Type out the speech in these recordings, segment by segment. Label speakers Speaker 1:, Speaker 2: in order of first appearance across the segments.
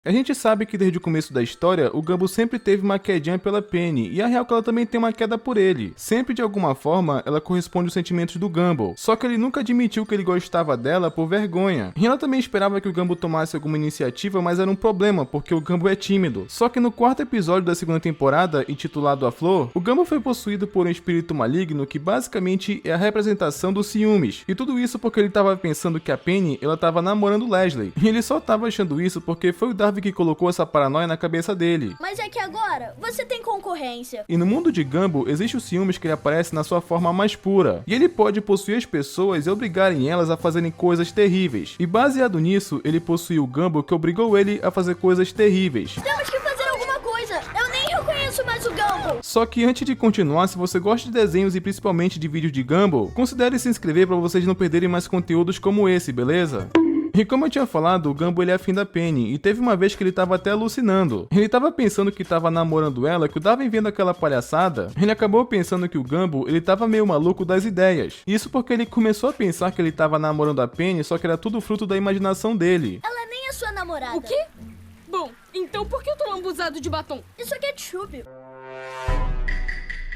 Speaker 1: A gente sabe que desde o começo da história, o Gumball sempre teve uma quedinha pela Penny, e a real é que ela também tem uma queda por ele. Sempre de alguma forma, ela corresponde aos sentimentos do Gumball, só que ele nunca admitiu que ele gostava dela por vergonha. E ela também esperava que o Gumball tomasse alguma iniciativa, mas era um problema, porque o Gumball é tímido. Só que no quarto episódio da segunda temporada, intitulado A Flor, o Gumball foi possuído por um espírito maligno que basicamente é a representação dos ciúmes. E tudo isso porque ele estava pensando que a Penny, ela estava namorando Leslie. E ele só estava achando isso porque foi o Darwin que colocou essa paranoia na cabeça dele.
Speaker 2: Mas é que agora você tem concorrência.
Speaker 1: E no mundo de Gumball, existe o ciúmes que ele aparece na sua forma mais pura. E ele pode possuir as pessoas e obrigarem elas a fazerem coisas terríveis. E baseado nisso, ele possuiu o Gumball que obrigou ele a fazer coisas terríveis.
Speaker 2: Temos que fazer alguma coisa. Eu nem reconheço mais o Gumball.
Speaker 1: Só que antes de continuar, se você gosta de desenhos e principalmente de vídeos de Gumball, considere se inscrever para vocês não perderem mais conteúdos como esse, beleza? E como eu tinha falado, o Gumball ele é afim da Penny, e teve uma vez que ele tava até alucinando. Ele tava pensando que tava namorando ela, que o Darwin vendo aquela palhaçada, ele acabou pensando que o Gumball ele tava meio maluco das ideias. Isso porque ele começou a pensar que ele tava namorando a Penny, só que era tudo fruto da imaginação dele.
Speaker 2: Ela nem é sua namorada.
Speaker 3: O quê? Bom, então por que eu tô lambuzado de batom?
Speaker 2: Isso é ketchup.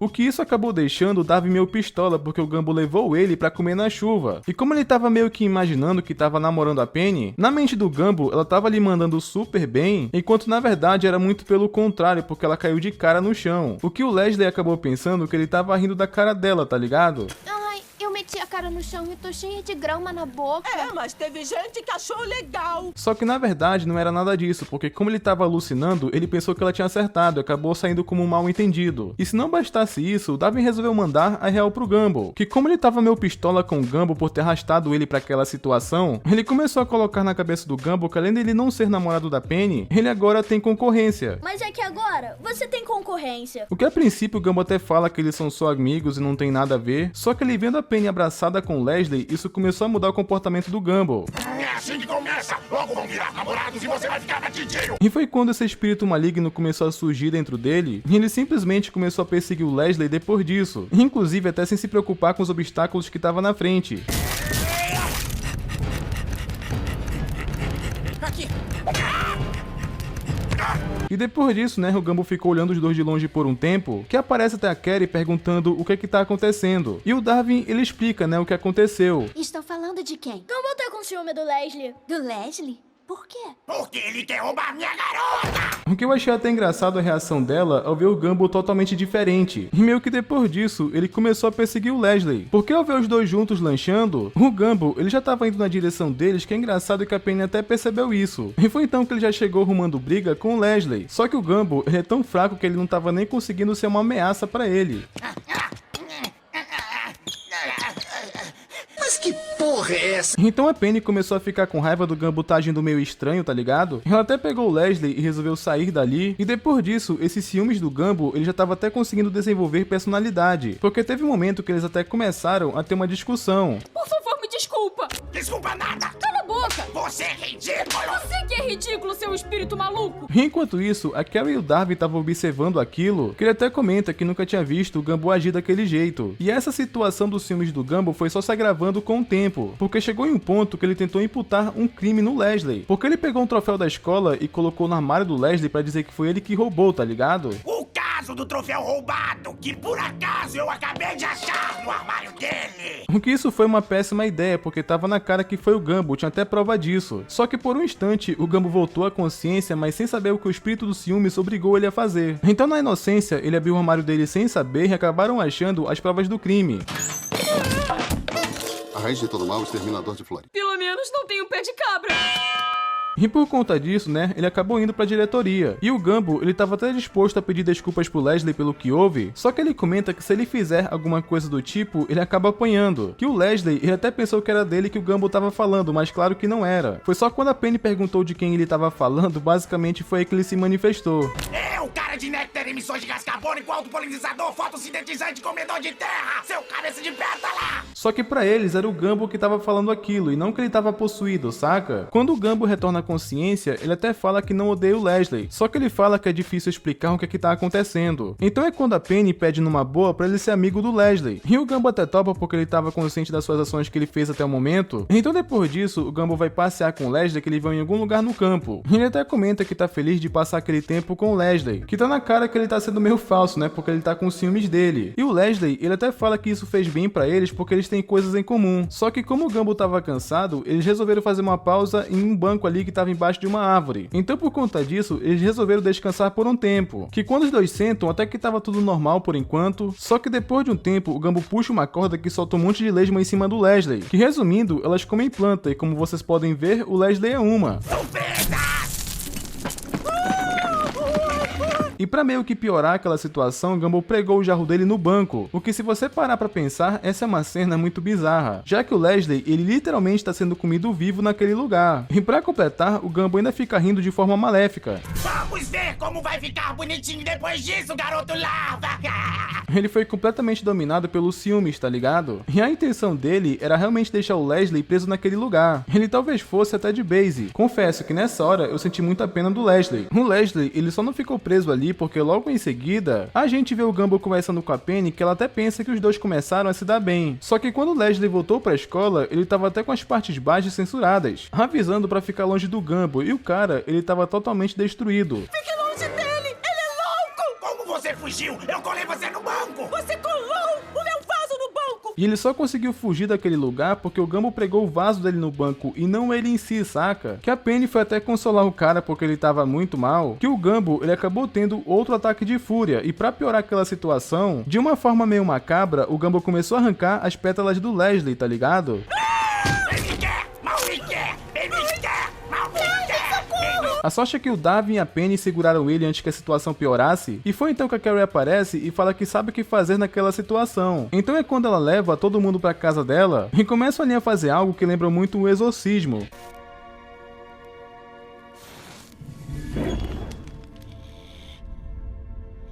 Speaker 1: O que isso acabou deixando o Darwin meio pistola, porque o Gumball levou ele pra comer na chuva. E como ele tava meio que imaginando que tava namorando a Penny, na mente do Gumball ela tava lhe mandando super bem, enquanto na verdade era muito pelo contrário, porque ela caiu de cara no chão. O que o Leslie acabou pensando que ele tava rindo da cara dela, tá ligado?
Speaker 4: Ai, eu meti a cara no chão e tô cheia de grama na boca.
Speaker 5: É, mas teve gente que achou legal.
Speaker 1: Só que na verdade não era nada disso, porque como ele tava alucinando, ele pensou que ela tinha acertado e acabou saindo como um mal entendido. E se não bastasse isso, o Darwin resolveu mandar a real pro Gumball, que como ele tava meio pistola com o Gumball por ter arrastado ele pra aquela situação, ele começou a colocar na cabeça do Gumball que além dele não ser namorado da Penny, ele agora tem concorrência.
Speaker 2: Mas é que agora você tem concorrência.
Speaker 1: O que a princípio o Gumball até fala que eles são só amigos e não tem nada a ver, só que ele vendo a Penny abraçada com Leslie, isso começou a mudar o comportamento do Gumball.
Speaker 6: É assim que começa! Logo vão virar namorados e você vai ficar batidinho!
Speaker 1: E foi quando esse espírito maligno começou a surgir dentro dele, e ele simplesmente começou a perseguir o Leslie depois disso, inclusive até sem se preocupar com os obstáculos que estavam na frente.
Speaker 5: Aqui.
Speaker 1: E depois disso, né, o Gumball ficou olhando os dois de longe por um tempo, que aparece até a Carrie perguntando o que tá acontecendo. E o Darwin, ele explica, né, o que aconteceu.
Speaker 4: Estão falando de quem?
Speaker 2: Gumball tá com ciúme do Leslie.
Speaker 4: Do Leslie? Por quê?
Speaker 6: Porque ele quer roubar minha garota!
Speaker 1: O que eu achei até engraçado a reação dela ao ver o Gumball totalmente diferente. E meio que depois disso, ele começou a perseguir o Leslie. Porque ao ver os dois juntos lanchando, o Gumball, ele já tava indo na direção deles, que é engraçado que a Penny até percebeu isso. E foi então que ele já chegou arrumando briga com o Leslie. Só que o Gumball, ele é tão fraco que ele não tava nem conseguindo ser uma ameaça pra ele.
Speaker 6: Mas que porra é essa?
Speaker 1: Então a Penny começou a ficar com raiva do Gumball tá agindo meio estranho, tá ligado? Ela até pegou o Leslie e resolveu sair dali. E depois disso, esses ciúmes do Gumball, ele já tava até conseguindo desenvolver personalidade. Porque teve um momento que eles até começaram a ter uma discussão.
Speaker 3: Por favor, me desculpa.
Speaker 6: Desculpa nada!
Speaker 3: Cala a boca.
Speaker 6: Você é ridículo!
Speaker 3: Você que é ridículo, seu espírito maluco.
Speaker 1: E enquanto isso, a Carrie e o Darwin estavam observando aquilo, que ele até comenta que nunca tinha visto o Gumball agir daquele jeito. E essa situação dos ciúmes do Gumball foi só se agravando com o tempo, porque chegou em um ponto que ele tentou imputar um crime no Leslie, porque ele pegou um troféu da escola e colocou no armário do Leslie pra dizer que foi ele que roubou, tá ligado?
Speaker 6: O caso do troféu roubado, que por acaso eu acabei de achar no armário dele!
Speaker 1: O que isso foi uma péssima ideia, porque tava na cara que foi o Gumball, tinha até prova disso. Só que por um instante, o Gumball voltou à consciência, mas sem saber o que o espírito do ciúmes obrigou ele a fazer. Então na inocência, ele abriu o armário dele sem saber e acabaram achando as provas do crime.
Speaker 7: A raiz de todo mal, o exterminador de Flórida.
Speaker 3: Pelo menos não tem um pé de cabra.
Speaker 1: E por conta disso, né, ele acabou indo pra diretoria. E o Gumball, ele tava até disposto a pedir desculpas pro Leslie pelo que houve, só que ele comenta que se ele fizer alguma coisa do tipo, ele acaba apanhando. Que o Leslie, ele até pensou que era dele que o Gumball tava falando, mas claro que não era. Foi só quando a Penny perguntou de quem ele tava falando, basicamente foi aí que ele se manifestou.
Speaker 6: É o cara de neté! ter emissões de gás carbônico, autopolinizador, fotossintetizante, comedor de terra! Seu cabeça de pétala!
Speaker 1: Só que pra eles era o Gumball que tava falando aquilo e não que ele tava possuído, saca? Quando o Gumball retorna à consciência, ele até fala que não odeia o Leslie, só que ele fala que é difícil explicar o que é que tá acontecendo. Então é quando a Penny pede numa boa pra ele ser amigo do Leslie. E o Gumball até topa porque ele tava consciente das suas ações que ele fez até o momento. Então depois disso, o Gumball vai passear com o Leslie que ele viu em algum lugar no campo. Ele até comenta que tá feliz de passar aquele tempo com o Leslie, que tá na cara que ele tá sendo meio falso, né, porque ele tá com ciúmes dele. E o Leslie, ele até fala que isso fez bem pra eles porque eles têm coisas em comum. Só que como o Gumball tava cansado, eles resolveram fazer uma pausa em um banco ali que tava embaixo de uma árvore. Então por conta disso, eles resolveram descansar por um tempo. Que quando os dois sentam, até que tava tudo normal por enquanto, só que depois de um tempo, o Gumball puxa uma corda que solta um monte de lesma em cima do Leslie. Que resumindo, elas comem planta e como vocês podem ver, o Leslie é uma. E pra meio que piorar aquela situação, Gumball pregou o jarro dele no banco, o que se você parar pra pensar, essa é uma cena muito bizarra, já que o Leslie, ele literalmente tá sendo comido vivo naquele lugar. E pra completar, o Gumball ainda fica rindo de forma maléfica.
Speaker 6: Vamos ver como vai ficar bonitinho depois disso, garoto larva!
Speaker 1: Ele foi completamente dominado pelos ciúmes, tá ligado? E a intenção dele era realmente deixar o Leslie preso naquele lugar. Ele talvez fosse até de base. Confesso que nessa hora eu senti muita pena do Leslie. O Leslie, ele só não ficou preso ali porque logo em seguida, a gente vê o Gumball conversando com a Penny que ela até pensa que os dois começaram a se dar bem. Só que quando o Leslie voltou pra escola, ele tava até com as partes baixas censuradas, avisando pra ficar longe do Gumball, e o cara, ele tava totalmente destruído.
Speaker 5: Fique longe dele! Ele é louco!
Speaker 6: Como você fugiu? Eu colei você no banco!
Speaker 5: Você colou o meu vaso no banco!
Speaker 1: E ele só conseguiu fugir daquele lugar porque o Gumball pregou o vaso dele no banco e não ele em si, saca? Que a Penny foi até consolar o cara porque ele tava muito mal, que o Gumball, ele acabou tendo outro ataque de fúria, e pra piorar aquela situação, de uma forma meio macabra, o Gumball começou a arrancar as pétalas do Leslie, tá ligado? A sorte é que o Darwin e a Penny seguraram ele antes que a situação piorasse, e foi então que a Carrie aparece e fala que sabe o que fazer naquela situação. Então é quando ela leva todo mundo pra casa dela e começam ali a fazer algo que lembra muito o exorcismo.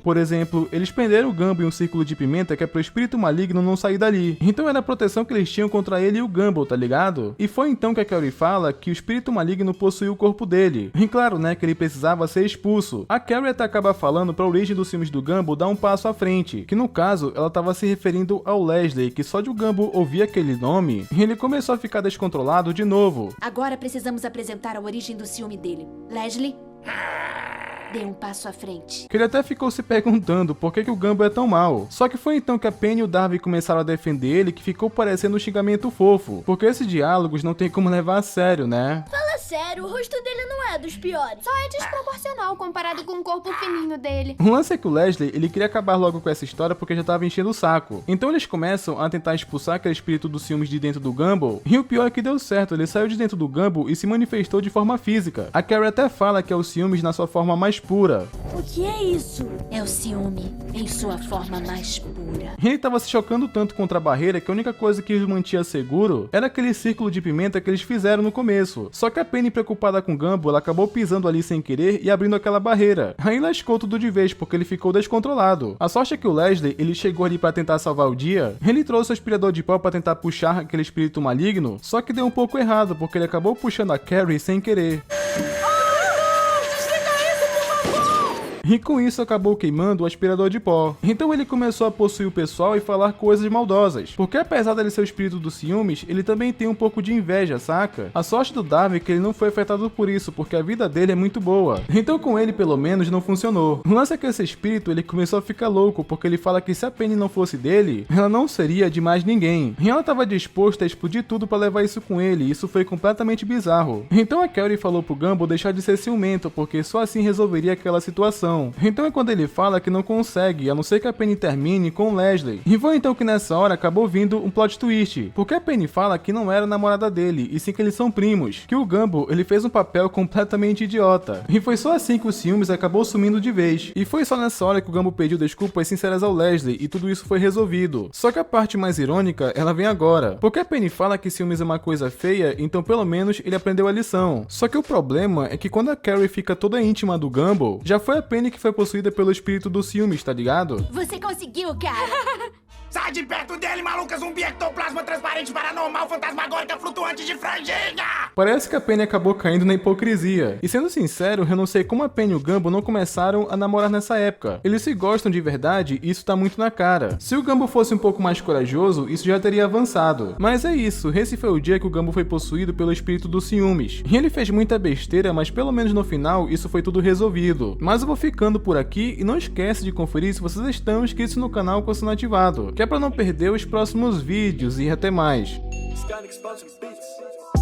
Speaker 1: Por exemplo, eles prenderam o Gumball em um círculo de pimenta que é pro espírito maligno não sair dali. Então era a proteção que eles tinham contra ele e o Gumball, tá ligado? E foi então que a Carrie fala que o espírito maligno possuía o corpo dele. E claro, né, que ele precisava ser expulso. A Carrie até acaba falando pra origem dos filmes do Gumball dar um passo à frente, que no caso, ela tava se referindo ao Leslie, que só de o Gumball ouvir aquele nome, ele começou a ficar descontrolado de novo.
Speaker 8: Agora precisamos apresentar a origem do ciúme dele. Leslie? Dê um passo à frente.
Speaker 1: Que ele até ficou se perguntando por que o Gumball é tão mal. Só que foi então que a Penny e o Darwin começaram a defender ele que ficou parecendo um xingamento fofo. Porque esses diálogos não tem como levar a sério, né?
Speaker 2: Fala sério, o rosto dele não é dos piores.
Speaker 4: Só é desproporcional comparado com o corpo fininho dele.
Speaker 1: O lance é que o Leslie, ele queria acabar logo com essa história porque já tava enchendo o saco. Então eles começam a tentar expulsar aquele espírito dos ciúmes de dentro do Gumball. E o pior é que deu certo, ele saiu de dentro do Gumball e se manifestou de forma física. A Carrie até fala que é o ciúmes na sua forma mais pura.
Speaker 2: O que é isso?
Speaker 8: É o ciúme em sua forma mais pura.
Speaker 1: Ele tava se chocando tanto contra a barreira que a única coisa que os mantinha seguro era aquele círculo de pimenta que eles fizeram no começo. Só que a Penny, preocupada com o Gumball, ela acabou pisando ali sem querer e abrindo aquela barreira. Aí lascou tudo de vez porque ele ficou descontrolado. A sorte é que o Leslie, ele chegou ali pra tentar salvar o dia. Ele trouxe o aspirador de pó pra tentar puxar aquele espírito maligno, só que deu um pouco errado porque ele acabou puxando a Carrie sem querer. E com isso acabou queimando o aspirador de pó. Então ele começou a possuir o pessoal e falar coisas maldosas. Porque apesar dele ser o espírito dos ciúmes, ele também tem um pouco de inveja, saca? A sorte do Darwin é que ele não foi afetado por isso, porque a vida dele é muito boa. Então com ele pelo menos não funcionou. O lance é que esse espírito ele começou a ficar louco, porque ele fala que se a Penny não fosse dele, ela não seria de mais ninguém. E ela estava disposta a explodir tudo pra levar isso com ele, e isso foi completamente bizarro. Então a Carrie falou pro Gumball deixar de ser ciumento, porque só assim resolveria aquela situação. Então é quando ele fala que não consegue, a não ser que a Penny termine com o Leslie. E foi então que nessa hora acabou vindo um plot twist, porque a Penny fala que não era namorada dele, e sim que eles são primos, que o Gumball ele fez um papel completamente idiota. E foi só assim que o ciúmes acabou sumindo de vez. E foi só nessa hora que o Gumball pediu desculpas sinceras ao Leslie, e tudo isso foi resolvido. Só que a parte mais irônica, ela vem agora, porque a Penny fala que ciúmes é uma coisa feia, então pelo menos ele aprendeu a lição. Só que o problema é que quando a Carrie fica toda íntima do Gumball, já foi a Penny Penny que foi possuída pelo espírito do ciúmes, tá ligado?
Speaker 8: Você conseguiu, cara!
Speaker 6: Sai de perto dele, maluca zumbi, ectoplasma transparente, paranormal, fantasmagórica, flutuante de franjinha!
Speaker 1: Parece que a Penny acabou caindo na hipocrisia. E sendo sincero, eu não sei como a Penny e o Gumball não começaram a namorar nessa época. Eles se gostam de verdade e isso tá muito na cara. Se o Gumball fosse um pouco mais corajoso, isso já teria avançado. Mas é isso, esse foi o dia que o Gumball foi possuído pelo espírito dos ciúmes. E ele fez muita besteira, mas pelo menos no final isso foi tudo resolvido. Mas eu vou ficando por aqui e não esquece de conferir se vocês estão inscritos no canal com o sino ativado, que é pra não perder os próximos vídeos e até mais.
Speaker 9: Skynex Beats.